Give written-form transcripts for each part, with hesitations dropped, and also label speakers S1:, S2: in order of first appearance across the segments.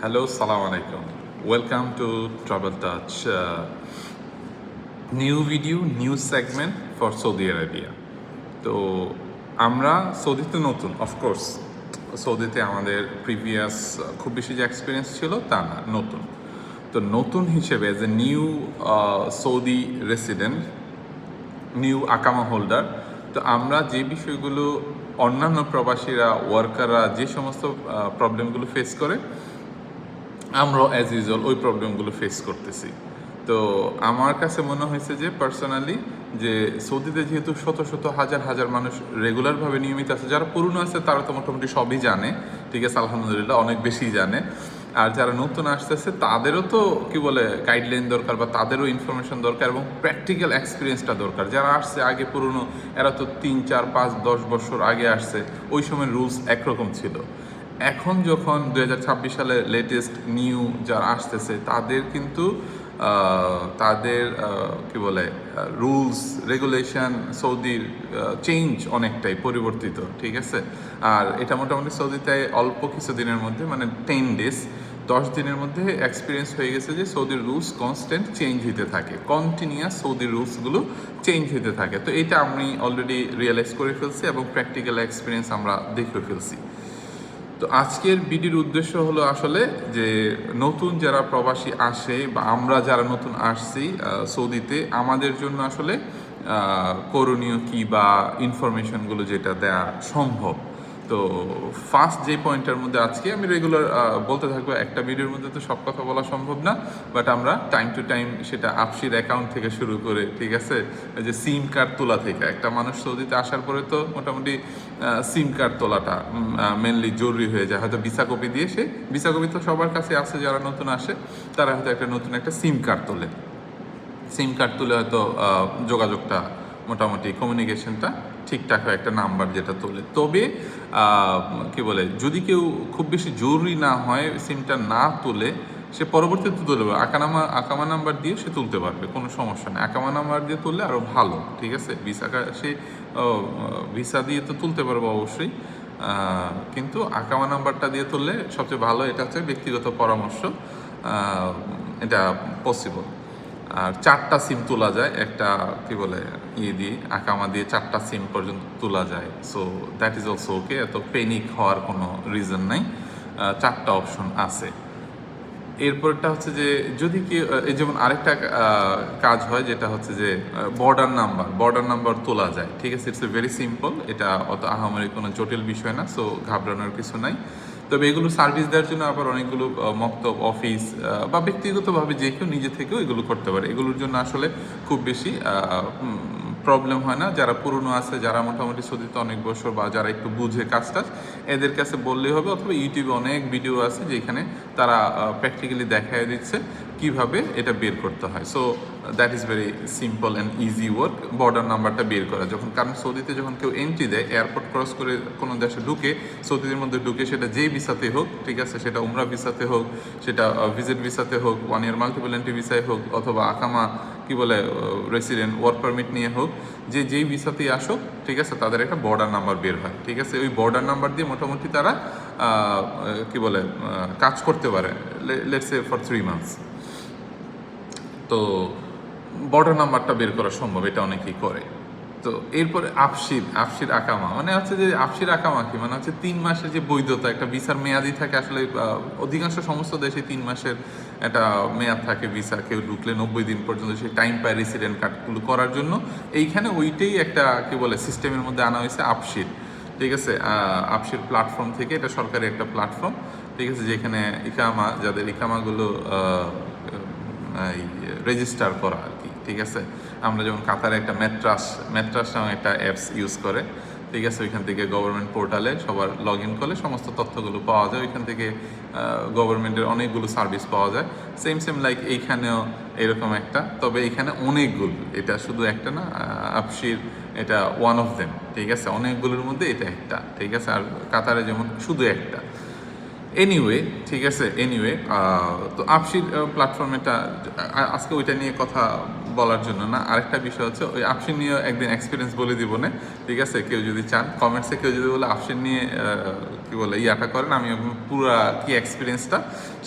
S1: Hello, Salam Alaikum. Welcome to Travel Touch. New video, new segment for Saudi Arabia. তো আমরা সৌদিতে নতুন, of course সৌদিতে আমাদের প্রিভিয়াস খুব বেশি যে এক্সপিরিয়েন্স ছিল তা না, নতুন। তো নতুন হিসেবে as a new Saudi resident, new আকামা হোল্ডার, তো আমরা যে বিষয়গুলো অন্যান্য প্রবাসীরা ওয়ার্কাররা যে সমস্ত প্রবলেমগুলো ফেস করে, আমরাও অ্যাজ ইউজুয়াল ওই প্রবলেমগুলো ফেস করতেছি। তো আমার কাছে মনে হয়েছে যে পার্সোনালি যে সৌদিতে যেহেতু শত শত হাজার হাজার মানুষ রেগুলারভাবে নিয়মিত আছে, যারা পুরনো আছে তারা তো মোটামুটি সবই জানে, ঠিক আছে, আলহামদুলিল্লাহ অনেক বেশি জানে। আর যারা নতুন আসতেছে তাদেরও তো কি বলে গাইডলাইন দরকার, বা তাদেরও ইনফরমেশন দরকার এবং প্র্যাকটিক্যাল এক্সপিরিয়েন্সটা দরকার। যারা আসছে আগে পুরনো, এরা তো 3, 4, 5, 10 বছর আগে আসছে, ওই সময় রুলস একরকম ছিল। এখন যখন 2026 সালে লেটেস্ট নিউ যারা আসতেছে তাদের কিন্তু তাদের কি বলে রুলস রেগুলেশন সৌদির চেঞ্জ অনেকটাই পরিবর্তিত, ঠিক আছে। আর এটা মোটামুটি সৌদিতে অল্প কিছু দিনের মধ্যে, মানে 10 ডেজ, 10 দিনের মধ্যে এক্সপিরিয়েন্স হয়ে গেছে যে সৌদির রুলস কনস্ট্যান্ট চেঞ্জ হতে থাকে, কন্টিনিউয়াস সৌদির রুলসগুলো চেঞ্জ হতে থাকে। তো এটা আমি অলরেডি রিয়েলাইজ করে ফেলছি এবং প্র্যাকটিক্যাল এক্সপিরিয়েন্স আমরা দেখে ফেলছি। তো আজকের ভিডিওর উদ্দেশ্য হলো আসলে যে নতুন যারা প্রবাসী আসে বা আমরা যারা নতুন আসছি সৌদিতে, আমাদের জন্য আসলে করণীয় কী বা ইনফরমেশনগুলো যেটা দেওয়া সম্ভব। তো ফার্স্ট যে পয়েন্টের মধ্যে আজকে আমি রেগুলার বলতে থাকবো, একটা ভিডিওর মধ্যে তো সব কথা বলা সম্ভব না, বাট আমরা টাইম টু টাইম সেটা আফসির অ্যাকাউন্ট থেকে শুরু করে, ঠিক আছে, যে সিম কার্ড তোলা থেকে, একটা মানুষ সৌদিতে আসার পরে তো মোটামুটি সিম কার্ড তোলাটা মেনলি জরুরি হয়ে যায়। হয়তো ভিসা কপি দিয়ে, সে ভিসা কপি তো সবার কাছে আছে, যারা নতুন আসে তারা হয়তো নতুন একটা সিম কার্ড তোলে। সিম কার্ড তুলে হয়তো যোগাযোগটা মোটামুটি কমিউনিকেশনটা ঠিকঠাক হয়, একটা নাম্বার যেটা তোলে। তবে কি বলে, যদি কেউ খুব বেশি জরুরি না হয়, সিমটা না তুলে সে পরবর্তীতে তুলে পারবে, আকামা নাম্বার দিয়ে সে তুলতে পারবে, কোনো সমস্যা নেই। আকামা নাম্বার দিয়ে তুললে আরও ভালো, ঠিক আছে। সে ভিসা দিয়ে তো তুলতে পারবো অবশ্যই, কিন্তু আকামা নাম্বারটা দিয়ে তুললে সবচেয়ে ভালো। এটা হচ্ছে ব্যক্তিগত পরামর্শ, এটা পসিবল। আর 4টা সিম তোলা যায়, একটা কি বলে দিয়ে আকামা দিয়ে 4টা সিম পর্যন্ত তোলা যায়। সো দ্যাট ইজ অলসো ওকে, এত পেনিক হওয়ার কোনো রিজন নাই, 4টা অপশন আছে। এরপরটা হচ্ছে যে যদি কি যেমন আরেকটা কাজ হয়, যেটা হচ্ছে যে বর্ডার নাম্বার তোলা যায়, ঠিক আছে। ইটস এ ভেরি সিম্পল, এটা অত আহামরি কোনো জটিল বিষয় না, সো ঘাবড়ানোর কিছু নাই। তবে এগুলো সার্ভিস দেওয়ার জন্য আবার অনেকগুলো মক্তব, অফিস বা ব্যক্তিগতভাবে যে কেউ নিজে থেকেও এগুলো করতে পারে। এগুলোর জন্য আসলে খুব বেশি প্রবলেম হয় না। যারা পুরনো আছে, যারা মোটামুটি সৌদিতে অনেক বছর, বা যারা একটু বুঝে কাজটা, এদের কাছে বললেই হবে। অথবা ইউটিউবে অনেক ভিডিও আছে যেখানে তারা প্র্যাকটিক্যালি দেখায় দিচ্ছে কিভাবে এটা বের করতে হয়। So that is very simple and easy work, border নাম্বারটা বের করা। কারণ সৌদিতে যখন কেউ এন্ট্রি দেয়, এয়ারপোর্ট ক্রস করে কোনো দেশে ঢুকে, সৌদিদের মধ্যে ঢুকে, সেটা যেই ভিসাতে হোক, ঠিক আছে, সেটা উমরা ভিসাতে হোক, সেটা ভিজিট ভিসাতে হোক, 1 ইয়ার মাল্টিপল এন্ট্রি ভিসায় হোক, অথবা আকামা কি বলে রেসিডেন্ট ওয়ার্ক পারমিট নিয়ে হোক, যেই ভিসাতেই আসুক, ঠিক আছে, তাদের একটা বর্ডার নাম্বার বের হয়, ঠিক আছে। ওই বর্ডার নাম্বার দিয়ে মোটামুটি তারা কি বলে কাজ করতে পারে, লেটস সে ফর 3 মান্থস। তো বর্ডার নাম্বারটা বের করা সম্ভব, এটা অনেকেই করে। তো এরপরে আফসির আকামা মানে হচ্ছে যে আফসির আকামা কি মানে হচ্ছে 3 মাসের যে বৈধতা, একটা ভিসার মেয়াদি থাকে আসলে। অধিকাংশ সমস্ত দেশে 3 মাসের একটা মেয়াদ থাকে ভিসা। কেউ ঢুকলে 90 দিন পর্যন্ত সে টাইম পায় রেসিডেন্ট কার্ডগুলো করার জন্য। এইখানে ওইটাই একটা কি বলে সিস্টেমের মধ্যে আনা হয়েছে আফসির, ঠিক আছে। আফসির প্ল্যাটফর্ম থেকে, এটা সরকারি একটা প্ল্যাটফর্ম, ঠিক আছে, যেখানে ইকামা, যাদের ইকামাগুলো রেজিস্টার করা আর কি, ঠিক আছে। আমরা যেমন কাতারে একটা ম্যাট্রাস নামে একটা অ্যাপস ইউজ করে, ঠিক আছে। ওইখান থেকে গভর্নমেন্ট পোর্টালে সবার লগ ইন করলে সমস্ত তথ্যগুলো পাওয়া যায়। ওইখান থেকে গভর্নমেন্টের অনেকগুলো সার্ভিস পাওয়া যায়। সেম লাইক এইখানেও এরকম একটা, তবে এইখানে অনেকগুলো, এটা শুধু একটা না। আফসির এটা ওয়ান অফ দেম, ঠিক আছে। অনেকগুলোর মধ্যে এটা একটা, ঠিক আছে। আর কাতারে যেমন শুধু একটা। এনিওয়ে, ঠিক আছে, তো আফসির প্ল্যাটফর্মেটা আজকে ওইটা নিয়ে কথা বলার জন্য না। আরেকটা বিষয় হচ্ছে, ওই আফসির নিয়ে একদিন এক্সপিরিয়েন্স বলে দিব না, ঠিক আছে। কেউ যদি চান কমেন্টসে, কেউ যদি বলে আফসির নিয়ে কি বলে ইয়াটা করেন, আমি পুরা কি এক্সপিরিয়েন্সটা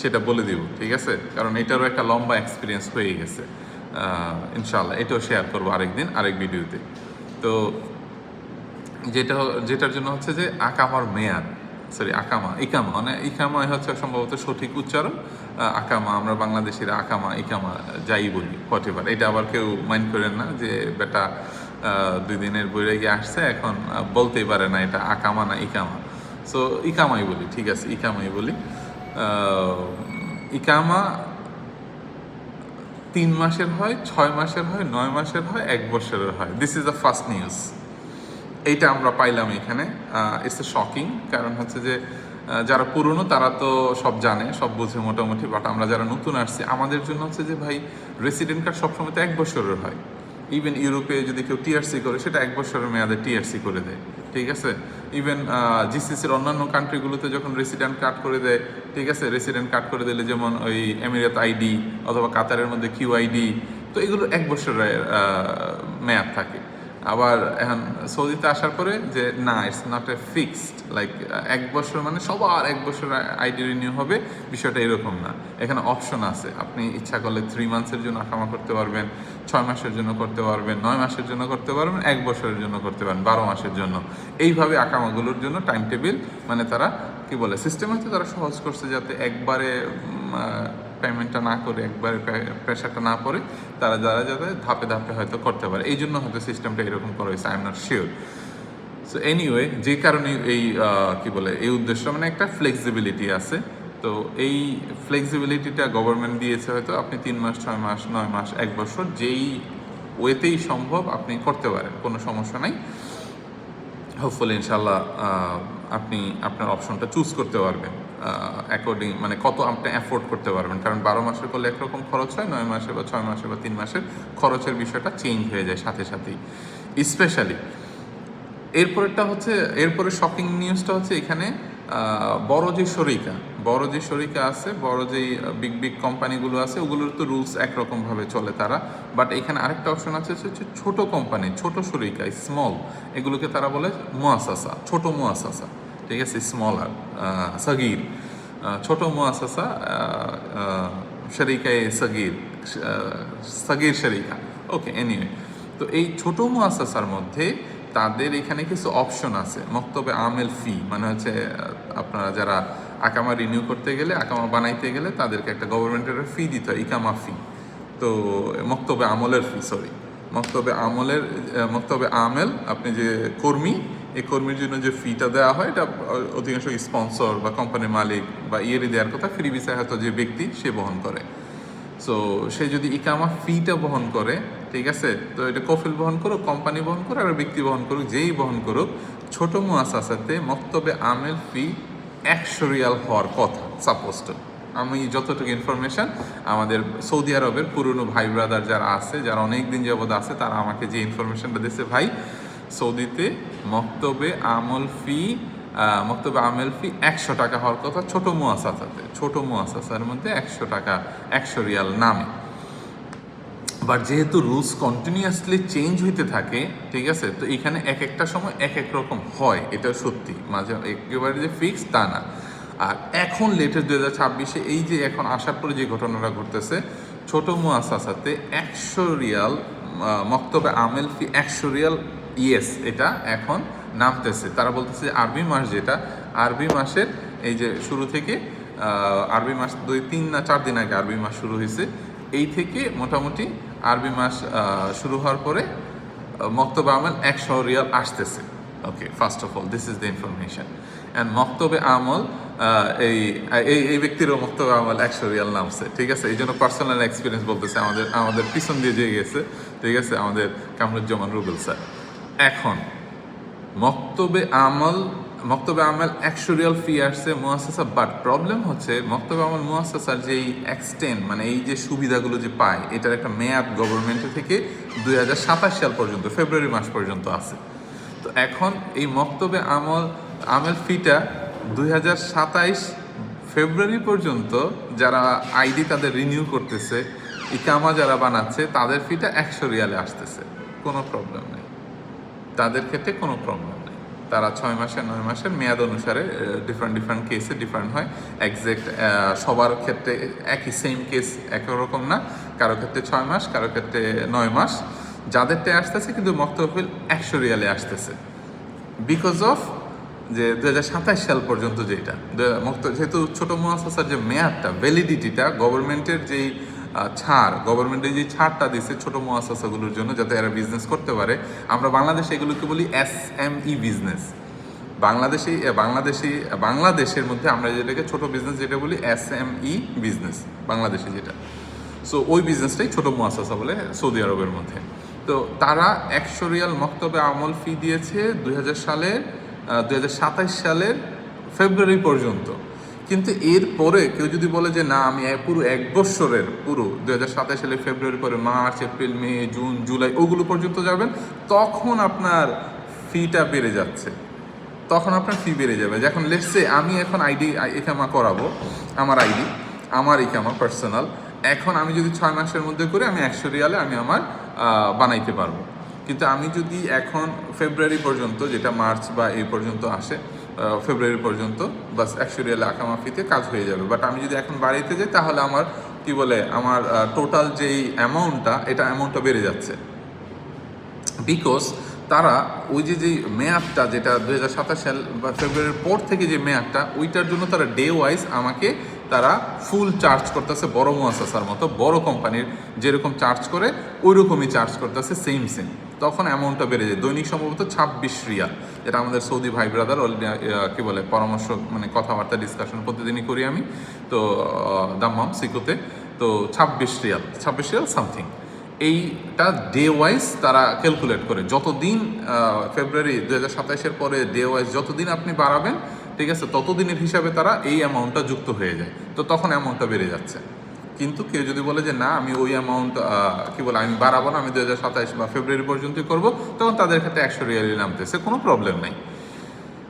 S1: সেটা বলে দিব, ঠিক আছে? কারণ এটারও একটা লম্বা এক্সপিরিয়েন্স হয়ে গেছে। ইনশাআল্লাহ এটাও শেয়ার করবো আরেকদিন আরেক ভিডিওতে। তো যেটার জন্য হচ্ছে যে আকামার মেয়াদ, সরি ইকামা মানে ইকামাই হচ্ছে সম্ভবত সঠিক উচ্চারণ। আকামা আমরা বাংলাদেশিরা আকামা ইকামা যাই বলি হোয়াটএভার, এটা আবার কেউ মাইন্ড করেন না যে বেটা 2 দিনের বইরে গিয়ে আসছে এখন বলতেই পারে না এটা আকামা না ইকামা। সো ইকামাই বলি, ঠিক আছে, ইকামাই বলি। ইকামা 3 মাসের হয়, 6 মাসের হয়, 9 মাসের হয়, 1 বছরের হয়। This is the first news. এইটা আমরা পাইলাম এখানে। ইটস এ শকিং, কারণ হচ্ছে যে যারা পুরনো তারা তো সব জানে, সব বুঝে মোটামুটি, বাট আমরা যারা নতুন আসছি আমাদের জন্য হচ্ছে যে ভাই রেসিডেন্ট কার্ড সবসময় তো 1 বছরের হয়। ইভেন ইউরোপে যদি কেউ টিআরসি করে সেটা 1 বছরের মেয়াদে টিআরসি করে দেয়, ঠিক আছে? ইভেন জিসিসির অন্যান্য কান্ট্রিগুলোতে যখন রেসিডেন্ট কার্ড করে দেয়, ঠিক আছে, রেসিডেন্ট কার্ড করে দিলে যেমন ওই এমিরেত আইডি অথবা কাতারের মধ্যে কিউআইডি, তো এগুলো 1 বছরের মেয়াদ থাকে। আবার এখন সৌদিতে আসার পরে যে না, it's not a fixed like 1 বছর মানে সবার 1 বছর আইডি রিনিউ হবে, বিষয়টা এরকম না। এখানে অপশন আছে, আপনি ইচ্ছা করলে 3 মান্থসের জন্য আকামা করতে পারবেন, 6 মাসের জন্য করতে পারবেন, 9 মাসের জন্য করতে পারবেন, 1 বছরের জন্য করতে পারবেন, 12 মাসের জন্য। এইভাবে আকামাগুলোর জন্য টাইম টেবিল মানে তারা কি বলে সিস্টেম হচ্ছে তারা সহজ করছে, যাতে একবারে পেমেন্টটা না করে একবারে প্রেশারটা না পড়ে, তারা যাতে ধাপে ধাপে হয়তো করতে পারে, এই জন্য হয়তো সিস্টেমটা এরকম করা হয়েছে, I am not sure. So anyway, যে কারণে এই কি বলে এই উদ্দেশ্য মানে একটা ফ্লেক্সিবিলিটি আছে। তো এই ফ্লেক্সিবিলিটিটা গভর্নমেন্ট দিয়েছে, হয়তো আপনি 3 মাস, 6 মাস, 9 মাস, 1 বছর যেই ওয়েতেই সম্ভব আপনি করতে পারেন, কোনো সমস্যা নাই। হোপফুলি ইনশাল্লাহ আপনি আপনার অপশনটা চুজ করতে পারবেন অ্যাকর্ডিং, মানে কত আপনি অ্যাফোর্ড করতে পারবেন। কারণ 12 মাসের করলে একরকম খরচ হয়, 9 মাসে বা 6 মাসে বা 3 মাসের খরচের বিষয়টা চেঞ্জ হয়ে যায় সাথে সাথেই। স্পেশালি এরপরে শপিং নিউজটা হচ্ছে এখানে বড় যে শরিকা আছে, বড় যেই বিগ বিগ কোম্পানিগুলো আছে, ওগুলোর তো রুলস একরকমভাবে চলে তারা, বাট এখানে আরেকটা অপশন আছে হচ্ছে ছোট কোম্পানি, ছোট শরিকা, স্মল, এগুলোকে তারা বলে মুয়াসাসা, ছোট মুয়াসাসা, ঠিক আছে, স্মলার সগির, ছোট মুয়াসাসা, শরিকায়ে সগির, সগির শরিকা, ওকে। এনিওয়ে, তো এই ছোট মুয়াসাসার মধ্যে তাদের এখানে কিছু অপশন আছে। মক্তবে আমেল ফি মানে হচ্ছে আপনারা যারা আকামা রিনিউ করতে গেলে, আকামা বানাইতে গেলে তাদেরকে একটা গভর্নমেন্টের ফি দিতে হয়, ইকামা ফি। তো মক্তবে আমেল, আপনি যে কর্মী, এই কর্মীর জন্য যে ফিটা দেওয়া হয় এটা অধিকাংশ স্পন্সর বা কোম্পানির মালিক বা ইয়েরই দেওয়ার কথা, ফ্রি ভিসায় হয়তো যে ব্যক্তি সে বহন করে। সো সে যদি ইকামা ফিটা বহন করে, ঠিক আছে, তো এটা কফিল বহন করুক, কোম্পানি বহন করুক, আর ব্যক্তি বহন করুক, যেই বহন করুক, ছোট মুয়াসাসাতে মক্তবে আমেল ফি 100 রিয়াল হওয়ার কথা সাপোজড। আমি যতটুকু ইনফরমেশন আমাদের সৌদি আরবের পুরনো ভাই ব্রাদার যারা আছে, যারা অনেক দিন যাবৎ আছে, তারা আমাকে যে ইনফরমেশনটা দিচ্ছে, ভাই সৌদিতে মক্তবে আমেল ফি 100 টাকা হওয়ার কথা ছোট মুয়াসাসার মধ্যে 100 টাকা, 100 রিয়াল নামে। বাট যেহেতু রুলস কন্টিনিউয়াসলি চেঞ্জ হইতে থাকে, ঠিক আছে, তো এখানে এক একটা সময় এক এক রকম হয়, এটা সত্যি, মাঝে একেবারে যে ফিক্স তা না। আর এখন লেটেস্ট 2026-এ এই যে এখন আসার পরে যে ঘটনাটা ঘটতেছে, ছোট মুয়াসাসাতে 100 রিয়াল মক্তবে আমেল ফি 100 রিয়াল, ইয়েস, এটা এখন নামতেছে। তারা বলতেছে যে আরবি মাস, যেটা আরবি মাসের এই যে শুরু থেকে আরবি মাস 2-3 না 4 দিন আগে আরবি মাস শুরু হয়েছে, এই থেকে মোটামুটি আরবি মাস শুরু হওয়ার পরে মক্তবে আমল 100 রিয়াল আসতেছে। Okay, first of all this is the information. And মক্তবে আমল এই ব্যক্তিরও মক্তবে আমল 100 রিয়াল নামছে, ঠিক আছে। এই জন্য পার্সোনাল এক্সপিরিয়েন্স বলতেছে, আমাদের পিছন দিয়ে যে গেছে, ঠিক আছে, আমাদের কামরুজ্জামান রুবেল স্যার। এখন মক্তবে আমল 100 রিয়াল ফি আসছে মুয়াসাসা, বাট প্রবলেম হচ্ছে মক্তবে আমল মুয়াসাসার যেই এক্সটেন্ড মানে এই যে সুবিধাগুলো যে পায়, এটার একটা মেয়াদ গভর্নমেন্টের থেকে 2027 সাল পর্যন্ত, ফেব্রুয়ারি মাস পর্যন্ত আছে। তো এখন এই মক্তবে আমেল ফিটা 2027 ফেব্রুয়ারি পর্যন্ত যারা আইডি তাদের রিনিউ করতেছে, ইকামা যারা বানাচ্ছে, তাদের ফিটা 100 রিয়ালে আসতেছে, কোনো প্রবলেম নেই, তাদের ক্ষেত্রে কোনো প্রবলেম নেই। তারা 6 মাসের 9 মাসের মেয়াদ অনুসারে ডিফারেন্ট কেসে ডিফারেন্ট হয়। একজ্যাক্ট সবার ক্ষেত্রে একই সেম কেস একই রকম না, কারো ক্ষেত্রে 6 মাস, কারো ক্ষেত্রে 9 মাস। যাদেরটা আসতেছে কিন্তু মক্তবিল 100 রিয়ালে আসতেছে, বিকজ অফ যে 2027 সাল পর্যন্ত যেটা যেহেতু ছোটো মুআসাসার যে মেয়াদটা, ভ্যালিডিটিটা, গভর্নমেন্টের যেই গভর্নমেন্টের যে ছাড়টা দিচ্ছে ছোটো মুআসাসাগুলোর জন্য যাতে এরা বিজনেস করতে পারে। আমরা বাংলাদেশে এগুলোকে বলি SME বিজনেস। বাংলাদেশের মধ্যে আমরা যেটাকে ছোট বিজনেস যেটা বলি SME বিজনেস বাংলাদেশে যেটা। সো ওই বিজনেসটাই ছোটো মুআসাসা বলে সৌদি আরবের মধ্যে। তো তারা 100 রিয়াল মক্তবে আমল ফি দিয়েছে 2027 সালের ফেব্রুয়ারি পর্যন্ত। কিন্তু এরপরে কেউ যদি বলে যে না আমি পুরো 1 বছরের পুরো 2027 সালের ফেব্রুয়ারি পরে মার্চ, এপ্রিল, মে, জুন, জুলাই ওগুলো পর্যন্ত যাবেন, তখন আপনার ফিটা বেড়ে যাচ্ছে। তখন আপনার ফি বেড়ে যাবে। যখন লেটসে আমি এখন ইকামা করাবো, আমার ইকামা পার্সোনাল, এখন আমি যদি 6 মাসের মধ্যে করে আমি 100 রিয়ালে আমি আমার বানাইতে পারবো। কিন্তু আমি যদি এখন ফেব্রুয়ারি পর্যন্ত, যেটা মার্চ বা এই পর্যন্ত আসে, ফেব্রুয়ারি পর্যন্ত বাস 100 রিয়ালে আকামা ফিতে কাজ হয়ে যাবে। বাট আমি যদি এখন বাড়াইতে যাই তাহলে আমার আমার টোটাল যেই অ্যামাউন্টটা বেড়ে যাচ্ছে। বিকজ তারা ওই যেই মেয়াদটা যেটা 2027 সাল বা ফেব্রুয়ারির পর থেকে যে মেয়াদটা, ওইটার জন্য তারা ডে ওয়াইজ আমাকে তারা ফুল চার্জ করতেছে, বড় মুআসাসার মতো, বড় কোম্পানির যেরকম চার্জ করে ওই রকমই চার্জ করতেছে সেম। তখন অ্যামাউন্টটা বেড়ে যায়। দৈনিক সম্ভবত 26 রিয়াল, যেটা আমাদের সৌদি ভাই ব্রাদার পরামর্শ কথাবার্তা ডিসকাশন প্রতিদিনই করি আমি, তো দাম্মাম সিকোতে। তো 26 রিয়াল সামথিং, এইটা ডে ওয়াইজ তারা ক্যালকুলেট করে। যতদিন ফেব্রুয়ারি 2027 পরে ডে ওয়াইজ যতদিন আপনি বাড়াবেন, ঠিক আছে, ততদিনের হিসাবে তারা এই অ্যামাউন্টটা যুক্ত হয়ে যায়। তো তখন অ্যামাউন্টটা বেড়ে যাচ্ছে। কিন্তু কেউ যদি বলে যে না আমি ওই অ্যামাউন্ট আমি বাড়াবো না, আমি 2027 বা ফেব্রুয়ারি পর্যন্তই করবো, তখন তাদের ক্ষেত্রে 100 রিয়ালই নামতেছে, কোনো প্রবলেম নাই।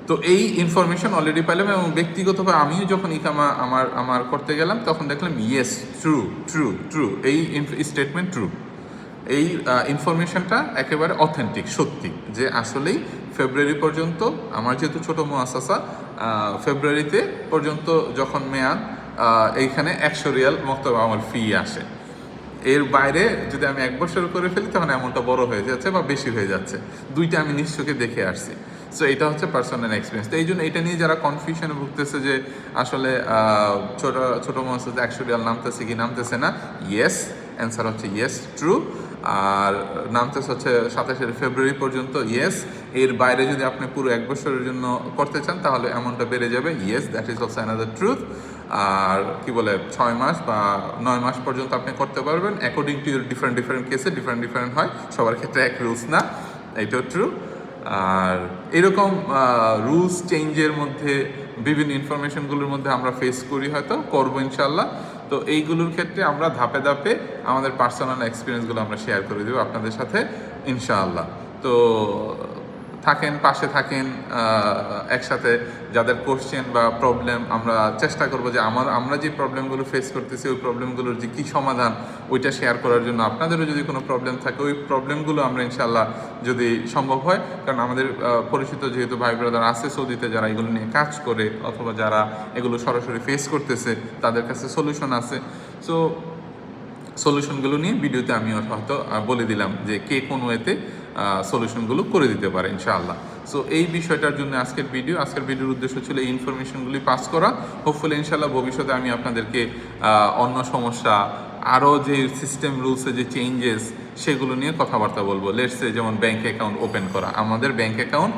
S1: তো এই ইনফরমেশন অলরেডি পেলাম, এবং ব্যক্তিগতভাবে আমিও যখন ইকামা আমার করতে গেলাম তখন দেখলাম ইয়েস ট্রু এই স্টেটমেন্ট ট্রু। এই ইনফরমেশনটা একেবারে অথেন্টিক, সত্যি, যে আসলেই ফেব্রুয়ারি পর্যন্ত আমার যেহেতু ছোটো মুআসাসা, ফেব্রুয়ারিতে পর্যন্ত যখন মেয়াদ, এইখানে 100 রিয়াল মক্তব আমার ফি আসে। এর বাইরে যদি আমি 1 বছর করে ফেলি তখন এমনটা বড় হয়ে যাচ্ছে বা বেশি হয়ে যাচ্ছে। দুইটা আমি নিশ্চয়কে দেখে আসছি। সো এটা হচ্ছে পার্সোনাল এক্সপিরিয়েন্স। তো এই জন্য এটা নিয়ে যারা কনফিউশনে ভুগতেছে যে আসলে ছোটো মুআসাসা 100 রিয়াল নামতেছে কি নামতেছে না, ইয়েস, অ্যান্সার হচ্ছে ইয়েস, ট্রু। আর নামতেছে হচ্ছে 27 ফেব্রুয়ারি পর্যন্ত, ইয়েস। এর বাইরে যদি আপনি পুরো 1 বছরের জন্য করতে চান তাহলে অ্যামাউন্টটা বেড়ে যাবে, yes, that is also another truth. আর 6 মাস বা 9 মাস পর্যন্ত আপনি করতে পারবেন, অ্যাকর্ডিং টু ইউর ডিফারেন্ট কেসে ডিফারেন্ট হয়, সবার ক্ষেত্রে এক রুলস না, এইটাও ট্রু। আর এরকম রুলস চেঞ্জের মধ্যে বিভিন্ন ইনফরমেশনগুলোর মধ্যে আমরা ফেস করি, হয়তো করবো ইনশাল্লাহ। তো এইগুলোর ক্ষেত্রে আমরা ধাপে ধাপে আমাদের পার্সোনাল এক্সপিরিয়েন্সগুলো আমরা শেয়ার করে দেবো আপনাদের সাথে ইনশাআল্লাহ। তো পাশে থাকেন, একসাথে যাদের কোশ্চেন বা প্রবলেম, আমরা চেষ্টা করবো যে আমরা যে প্রবলেমগুলো ফেস করতেছি ওই প্রবলেমগুলোর যে কী সমাধান ওইটা শেয়ার করার জন্য। আপনাদেরও যদি কোনো প্রবলেম থাকে ওই প্রবলেমগুলো আমরা ইনশাল্লাহ যদি সম্ভব হয়, কারণ আমাদের পরিচিত যেহেতু ভাই ব্রাদার আছে সৌদিতে যারা এগুলো নিয়ে কাজ করে অথবা যারা এগুলো সরাসরি ফেস করতেছে, তাদের কাছে সলিউশন আছে। সো সলিউশনগুলো নিয়ে ভিডিওতে আমি হয়তো বলে দিলাম যে কে কোন ওয়েতে সলিউশনগুলো করে দিতে পারে ইনশাআল্লাহ। সো এই বিষয়টার জন্য আজকের ভিডিওর উদ্দেশ্য ছিল এই ইনফরমেশনগুলি পাস করা। হোপফুলি ইনশাআল্লাহ ভবিষ্যতে আমি আপনাদেরকে অন্য সমস্যা, আরও যে সিস্টেম রুলসে যে চেঞ্জেস সেগুলো নিয়ে কথাবার্তা বলবো। লেটসে যেমন ব্যাঙ্ক অ্যাকাউন্ট ওপেন করা, আমাদের ব্যাঙ্ক অ্যাকাউন্ট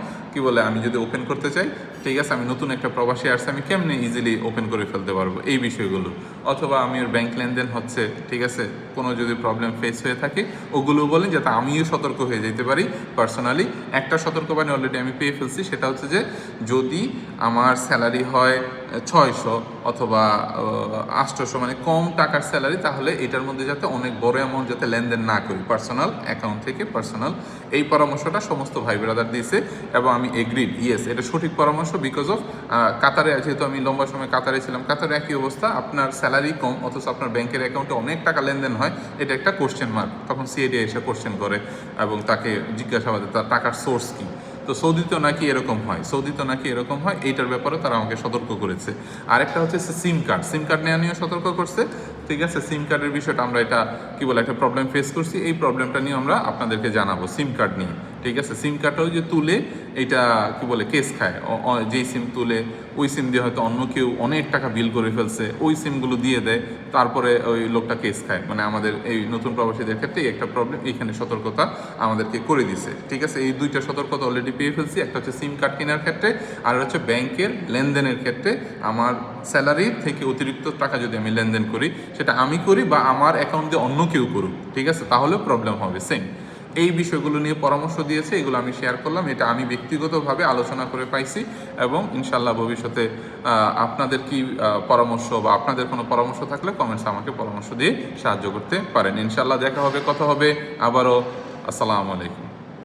S1: আমি যদি ওপেন করতে চাই, ঠিক আছে, আমি নতুন একটা প্রবাসী আসছে, আমি কেমনে ইজিলি ওপেন করে ফেলতে পারবো এই বিষয়গুলো। অথবা আমি ওর ব্যাংক লেনদেন হচ্ছে, ঠিক আছে, কোনো যদি প্রবলেম ফেস হয়ে থাকে ওগুলো বলেন, যাতে আমিও সতর্ক হয়ে যেতে পারি। পার্সোনালি একটা সতর্কবাণী অলরেডি আমি পেয়ে ফেলছি, সেটা হচ্ছে যে যদি আমার স্যালারি হয় 600 অথবা 800, মানে কম টাকার স্যালারি, তাহলে এটার মধ্যে যাতে অনেক বড় অ্যামাউন্ট যাতে লেনদেন না করি পার্সোনাল অ্যাকাউন্ট থেকে। এই পরামর্শটা সমস্ত ভাই ব্রাদার দিয়েছে এবং আমি এগ্রিড, ইয়েস, এটা সঠিক পরামর্শ। বিকজ অফ কাতারে, যেহেতু আমি লম্বা সময় কাতারে ছিলাম, কাতারে একই অবস্থা, আপনার স্যালারি কম অথচ আপনার ব্যাংকের অ্যাকাউন্টে অনেক টাকা লেনদেন হয়, এটা একটা কোশ্চেন মার্ক। তখন সিআইডি এসে কোশ্চেন করে এবং তাকে জিজ্ঞাসাবাদে তার টাকার সোর্স কী। তো সৌদিতেও নাকি এরকম হয় এইটার ব্যাপারে তারা আমাকে সতর্ক করেছে। আরেকটা হচ্ছে সিম কার্ড নেওয়া নিয়ে সতর্ক করছে, ঠিক আছে। সিম কার্ডের বিষয়টা আমরা এটা কি বলে একটা প্রবলেম ফেস করছি, এই প্রবলেমটা নিয়ে আমরা আপনাদেরকে জানাবো সিম কার্ড নিয়ে, ঠিক আছে। সিম কার্ডটাও যে তুলে এটা কি বলে কেস খায়, যেই সিম তুলে ওই সিম দিয়ে হয়তো অন্য কেউ অনেক টাকা বিল করে ফেলছে, ওই সিমগুলো দিয়ে দেয়, তারপরে ওই লোকটা কেস খায়। মানে আমাদের এই নতুন প্রবাসীদের ক্ষেত্রে একটা প্রবলেম, এইখানে সতর্কতা আমাদেরকে করে দিছে, ঠিক আছে। এই দুইটা সতর্কতা অলরেডি পেয়ে ফেলছি, একটা হচ্ছে সিম কার্ড কেনার ক্ষেত্রে, আর হচ্ছে ব্যাংকের লেনদেনের ক্ষেত্রে আমার স্যালারি থেকে অতিরিক্ত টাকা যদি আমি লেনদেন করি, সেটা আমি করি বা আমার অ্যাকাউন্ট দিয়ে অন্য কেউ করুক, ঠিক আছে, তাহলেও প্রবলেম হবে সেম। এই বিষয়গুলো নিয়ে পরামর্শ দিয়েছে, এগুলো আমি শেয়ার করলাম, এটা আমি ব্যক্তিগতভাবে আলোচনা করে পাইছি এবং ইনশাল্লাহ ভবিষ্যতে আপনাদের কি পরামর্শ বা আপনাদের কোনো পরামর্শ থাকলে কমেন্টস আমাকে পরামর্শ দিয়ে সাহায্য করতে পারেন। ইনশাল্লাহ দেখা হবে, কথা হবে আবারও। আসসালামু আলাইকুম।